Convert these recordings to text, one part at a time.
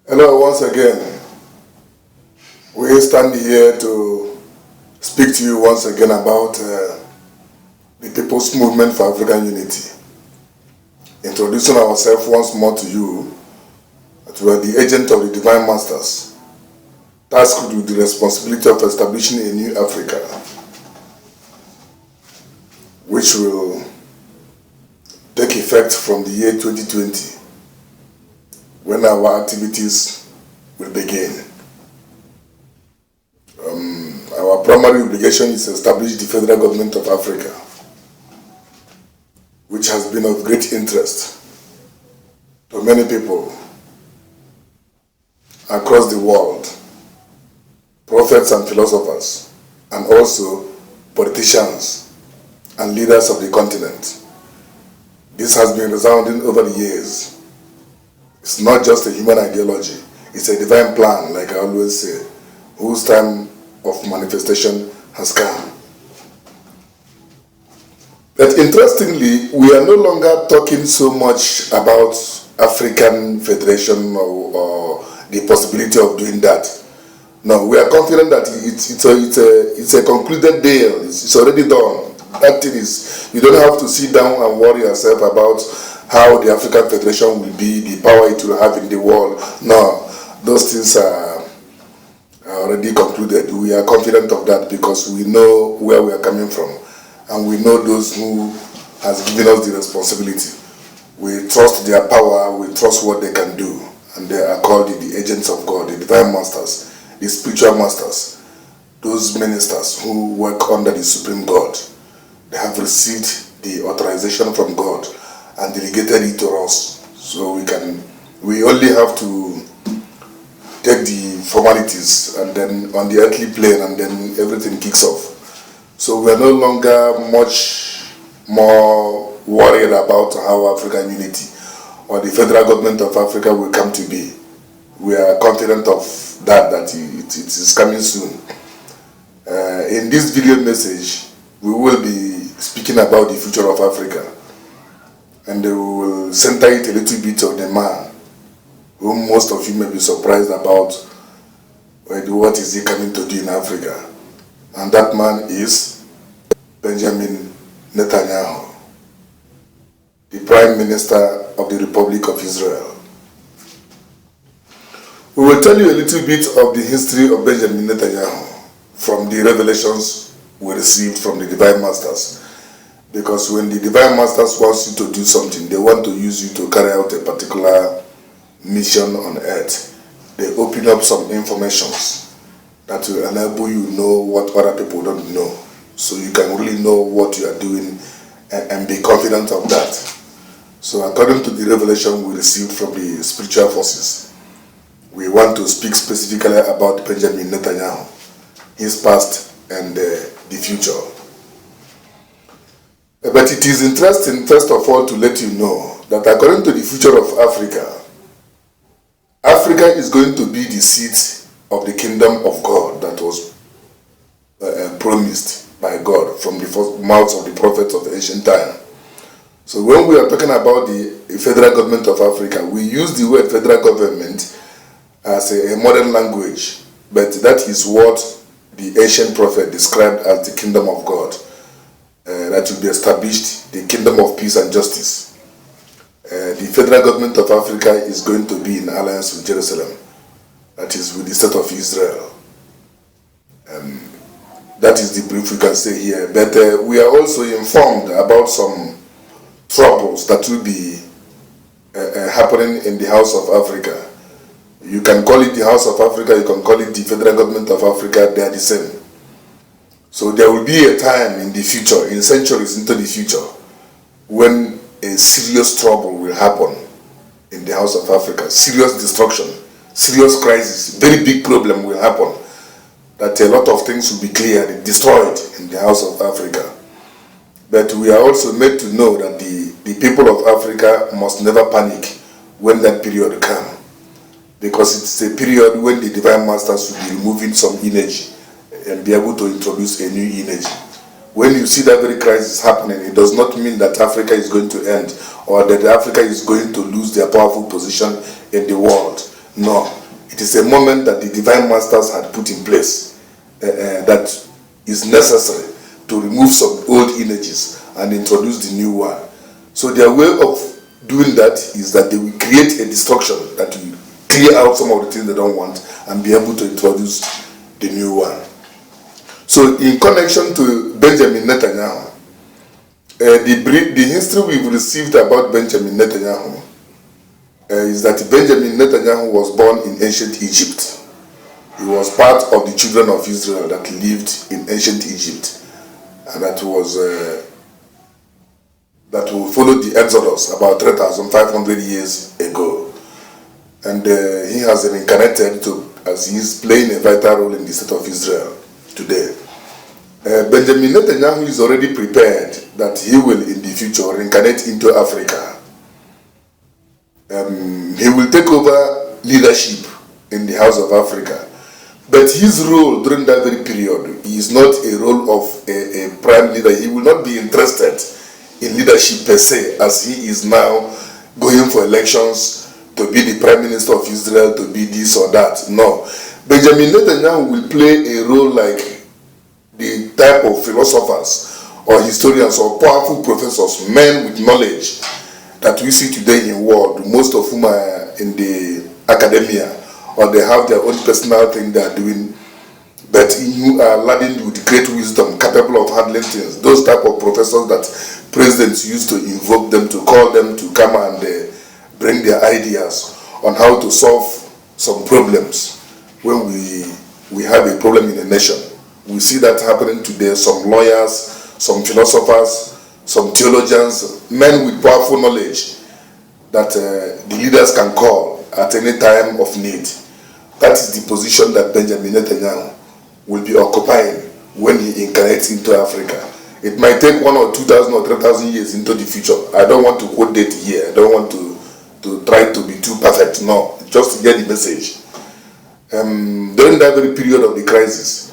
Hello, once again. We stand here to speak to you once again about the People's Movement for African Unity. Introducing ourselves once more to you, that we are the agent of the Divine Masters, tasked with the responsibility of establishing a new Africa, which will take effect from the year 2020, when our activities will begin. Our primary obligation is to establish the Federal Government of Africa, which has been of great interest to many people across the world, prophets and philosophers, and also politicians and leaders of the continent. This has been resounding over the years. It's not just a human ideology, it's a divine plan, like I always say, whose time of manifestation has come. But interestingly, we are no longer talking so much about African Federation or the possibility of doing that. No, we are confident that it's a concluded deal. It's already done. That thing is, you don't have to sit down and worry yourself about how the African Federation will be, the power it will have in the world. No, those things are already concluded. We are confident of that because we know where we are coming from and we know those who has given us the responsibility. We trust their power, we trust what they can do, and they are called the agents of God, the divine masters, the spiritual masters, those ministers who work under the supreme God. They have received the authorization from God and delegated it to us, so we only have to take the formalities and then on the earthly plane, and then everything kicks off. So we are no longer much more worried about how African unity or the federal government of Africa will come to be. We are confident of that it is coming soon. In this video message, we will be speaking about the future of Africa, and we will center it a little bit on the man whom most of you may be surprised about. What is he coming to do in Africa? And that man is Benjamin Netanyahu, the Prime Minister of the Republic of Israel. We will tell you a little bit of the history of Benjamin Netanyahu from the revelations we received from the Divine Masters. Because when the Divine Masters want you to do something, they want to use you to carry out a particular mission on earth. They open up some informations that will enable you to know what other people don't know, so you can really know what you are doing and be confident of that. So according to the revelation we received from the spiritual forces, we want to speak specifically about Benjamin Netanyahu, his past and the future. But it is interesting, first of all, to let you know that according to the future of Africa, Africa is going to be the seat of the kingdom of God that was promised by God from the mouths of the prophets of the ancient time. So when we are talking about the federal government of Africa, we use the word federal government as a modern language, but that is what the ancient prophet described as the kingdom of God, that will be established, the kingdom of peace and justice. The federal government of Africa is going to be in alliance with Jerusalem, that is with the state of Israel. That is the brief we can say here. But we are also informed about some troubles that will be happening in the House of Africa. You can call it the House of Africa, you can call it the federal government of Africa, they are the same. So there will be a time in the future, in centuries into the future, when a serious trouble will happen in the House of Africa, serious destruction, serious crisis, very big problem will happen, that a lot of things will be cleared, destroyed in the House of Africa. But we are also made to know that the people of Africa must never panic when that period comes, because it's a period when the Divine Masters will be removing some energy and be able to introduce a new energy. When you see that very crisis happening, it does not mean that Africa is going to end or that Africa is going to lose their powerful position in the world. No, it is a moment that the divine masters had put in place that is necessary to remove some old energies and introduce the new one. So their way of doing that is that they will create a destruction that will clear out some of the things they don't want and be able to introduce the new one. So in connection to Benjamin Netanyahu, the history we've received about Benjamin Netanyahu is that Benjamin Netanyahu was born in ancient Egypt. He was part of the children of Israel that lived in ancient Egypt, and that will follow the Exodus about 3,500 years ago. And he has reincarnated as he is playing a vital role in the state of Israel today. Benjamin Netanyahu is already prepared that he will in the future reincarnate into Africa. He will take over leadership in the House of Africa. But his role during that very period is not a role of a prime leader. He will not be interested in leadership per se, as he is now going for elections to be the prime minister of Israel, to be this or that. No. Benjamin Netanyahu will play a role like the type of philosophers or historians or powerful professors, men with knowledge that we see today in the world, most of whom are in the academia, or they have their own personal thing they are doing, but who are laden with great wisdom, capable of handling things. Those type of professors that presidents used to invoke them, to call them to come and bring their ideas on how to solve some problems when we have a problem in a nation. We see that happening today. Some lawyers, some philosophers, some theologians, men with powerful knowledge that the leaders can call at any time of need. That is the position that Benjamin Netanyahu will be occupying when he incarnates into Africa. It might take 1 or 2,000 or 3,000 years into the future. I don't want to quote date here. I don't want to try to be too perfect. No, just to get the message. During that very period of the crisis,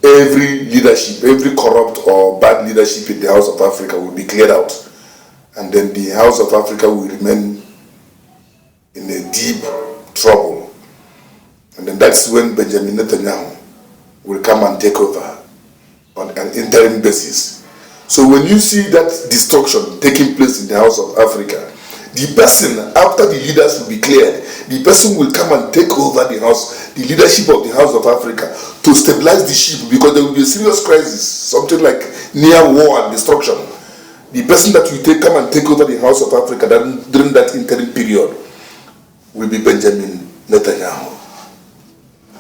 every leadership, every corrupt or bad leadership in the House of Africa will be cleared out. And then the House of Africa will remain in a deep trouble. And then that's when Benjamin Netanyahu will come and take over on an interim basis. So when you see that destruction taking place in the House of Africa, the person, after the leaders will be cleared, the person will come and take over the house, the leadership of the House of Africa, to stabilize the ship, because there will be a serious crisis, something like near war and destruction. The person that will come and take over the House of Africa during that interim period will be Benjamin Netanyahu.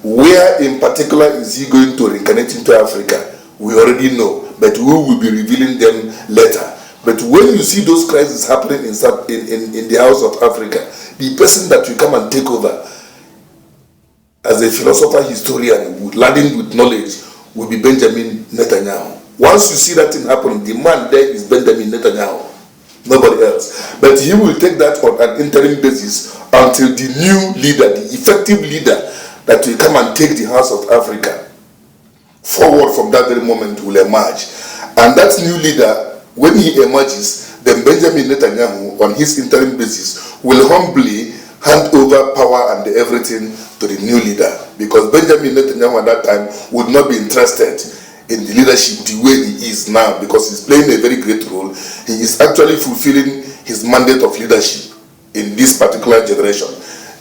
Where in particular is he going to reincarnate into Africa? We already know, but we will be revealing them later. But when you see those crises happening in the House of Africa, the person that will come and take over as a philosopher, historian, laden with knowledge, will be Benjamin Netanyahu. Once you see that thing happen, the man there is Benjamin Netanyahu, nobody else. But he will take that on an interim basis until the new leader, the effective leader that will come and take the House of Africa forward from that very moment will emerge. And that new leader, when he emerges, then Benjamin Netanyahu, on his interim basis, will humbly hand over power and everything to the new leader. Because Benjamin Netanyahu at that time would not be interested in the leadership the way he is now, because he's playing a very great role. He is actually fulfilling his mandate of leadership in this particular generation.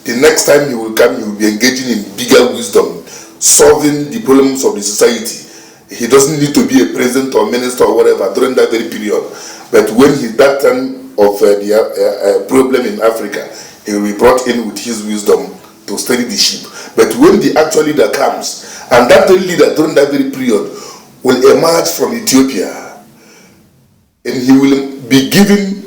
The next time he will come, he will be engaging in bigger wisdom, solving the problems of the society. He doesn't need to be a president or minister or whatever during that very period. But when that time of the problem in Africa, he will be brought in with his wisdom to steady the ship. But when the actual leader comes, and that very leader during that very period will emerge from Ethiopia, and he will be given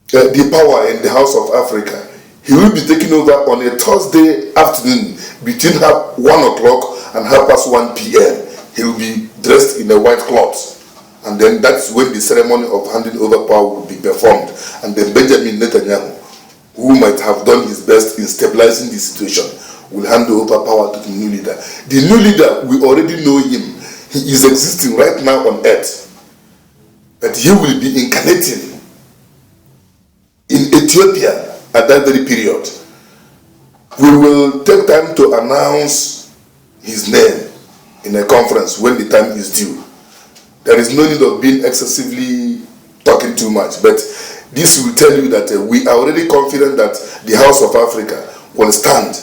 the power in the House of Africa. He will be taking over on a Thursday afternoon between 1 o'clock and 1:30 p.m. He will be dressed in a white cloth. And then that's when the ceremony of handing over power will be performed. And then Benjamin Netanyahu, who might have done his best in stabilizing the situation, will hand over power to the new leader. The new leader, we already know him. He is existing right now on earth. But he will be incarnating in Ethiopia at that very period. We will take time to announce his name in a conference when the time is due. There is no need of being excessively talking too much, but this will tell you that we are already confident that the House of Africa will stand,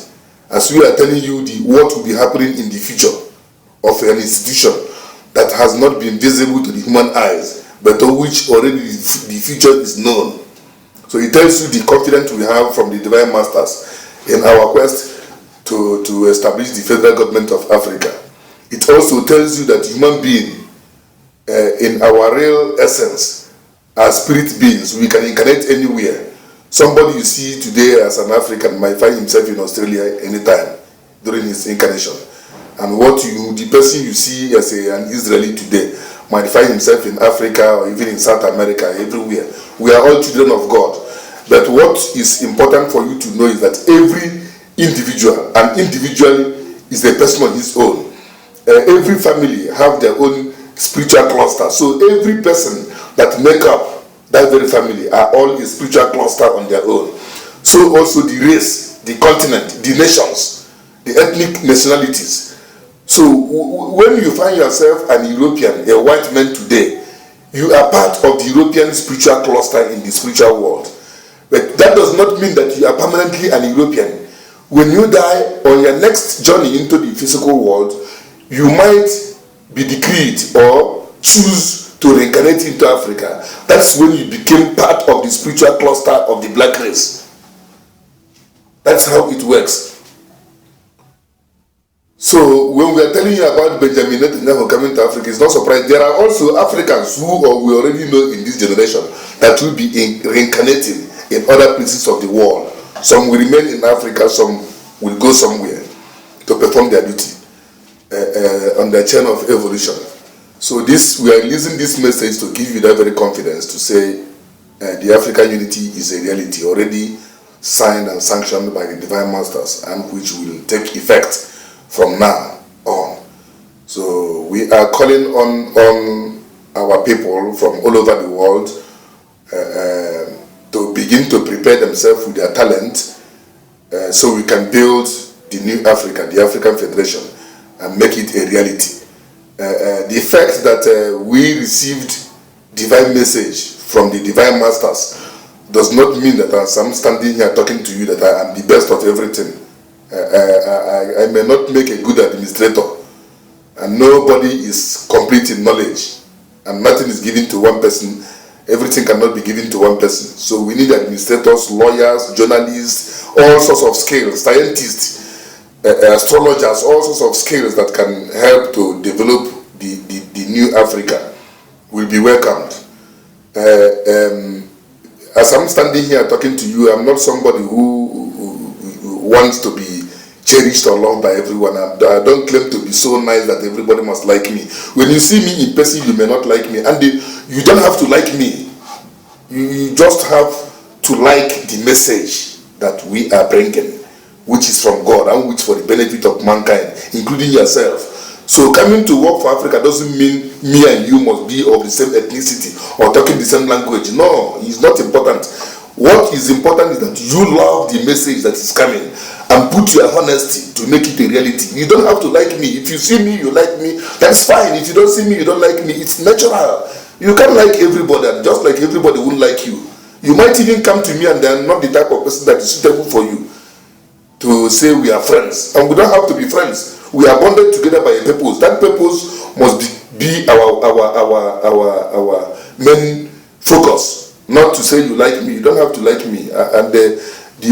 as we are telling you what will be happening in the future of an institution that has not been visible to the human eyes, but of which already the future is known. So it tells you the confidence we have from the Divine Masters in our quest to establish the federal government of Africa. It also tells you that human beings, in our real essence, are spirit beings. We can incarnate anywhere. Somebody you see today as an African might find himself in Australia anytime during his incarnation. And the person you see as an Israeli today might find himself in Africa or even in South America, everywhere. We are all children of God. But what is important for you to know is that every individual, and individually is a person on his own. Every family have their own spiritual cluster. So every person that make up that very family are all a spiritual cluster on their own. So also the race, the continent, the nations, the ethnic nationalities. So when you find yourself an European, a white man today, you are part of the European spiritual cluster in the spiritual world. But that does not mean that you are permanently an European. When you die on your next journey into the physical world, you might be decreed or choose to reincarnate into Africa. That's when you became part of the spiritual cluster of the black race. That's how it works. So when we are telling you about Benjamin Netanyahu coming to Africa, it's not surprising. There are also Africans who we already know in this generation that will be reincarnating in other places of the world. Some will remain in Africa, some will go somewhere to perform their duty on the chain of evolution. So we are using this message to give you that very confidence to say the African unity is a reality already signed and sanctioned by the Divine Masters, and which will take effect from now on. So we are calling on our people from all over the world to begin to prepare themselves with their talent so we can build the new Africa, the African Federation, and make it a reality. The fact that we received divine message from the Divine Masters does not mean that as I'm standing here talking to you that I am the best of everything. I may not make a good administrator, and nobody is complete in knowledge, and nothing is given to one person. Everything cannot be given to one person. So we need administrators, lawyers, journalists, all sorts of skills, scientists, astrologers, all sorts of skills that can help to develop the new Africa will be welcomed. As I'm standing here talking to you, I'm not somebody who wants to be cherished or loved by everyone. I don't claim to be so nice that everybody must like me. When you see me in person, you may not like me, and you don't have to like me. You just have to like the message that we are bringing, which is from God and which for the benefit of mankind, including yourself. So coming to work for Africa doesn't mean me and you must be of the same ethnicity or talking the same language. No, it's not important. What is important is that you love the message that is coming and put your honesty to make it a reality. You don't have to like me. If you see me, you like me, that's fine. If you don't see me, you don't like me. It's natural. You can't like everybody, and just like everybody won't like you. You might even come to me and they are not the type of person that is suitable for you to say we are friends. And we don't have to be friends. We are bonded together by a purpose. That purpose must be our main focus. Not to say you like me. You don't have to like me. And the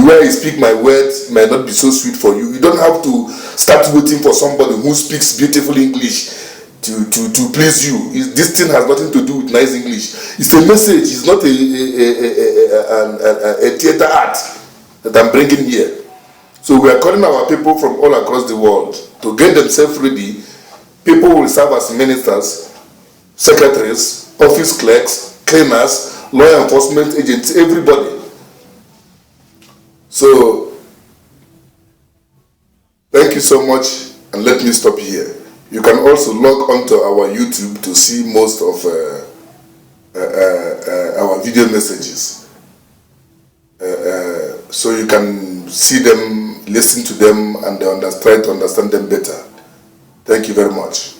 way I speak my words might not be so sweet for you. You don't have to start waiting for somebody who speaks beautiful English to please you. This thing has nothing to do with nice English. It's a message. It's not a theater art that I'm bringing here. So we are calling our people from all across the world to get themselves ready. People will serve as ministers, secretaries, office clerks, cleaners, law enforcement agents, everybody. So thank you so much, and let me stop here. You can also log onto our YouTube to see most of our video messages. So you can see them listen to them and try to understand them better. Thank you very much.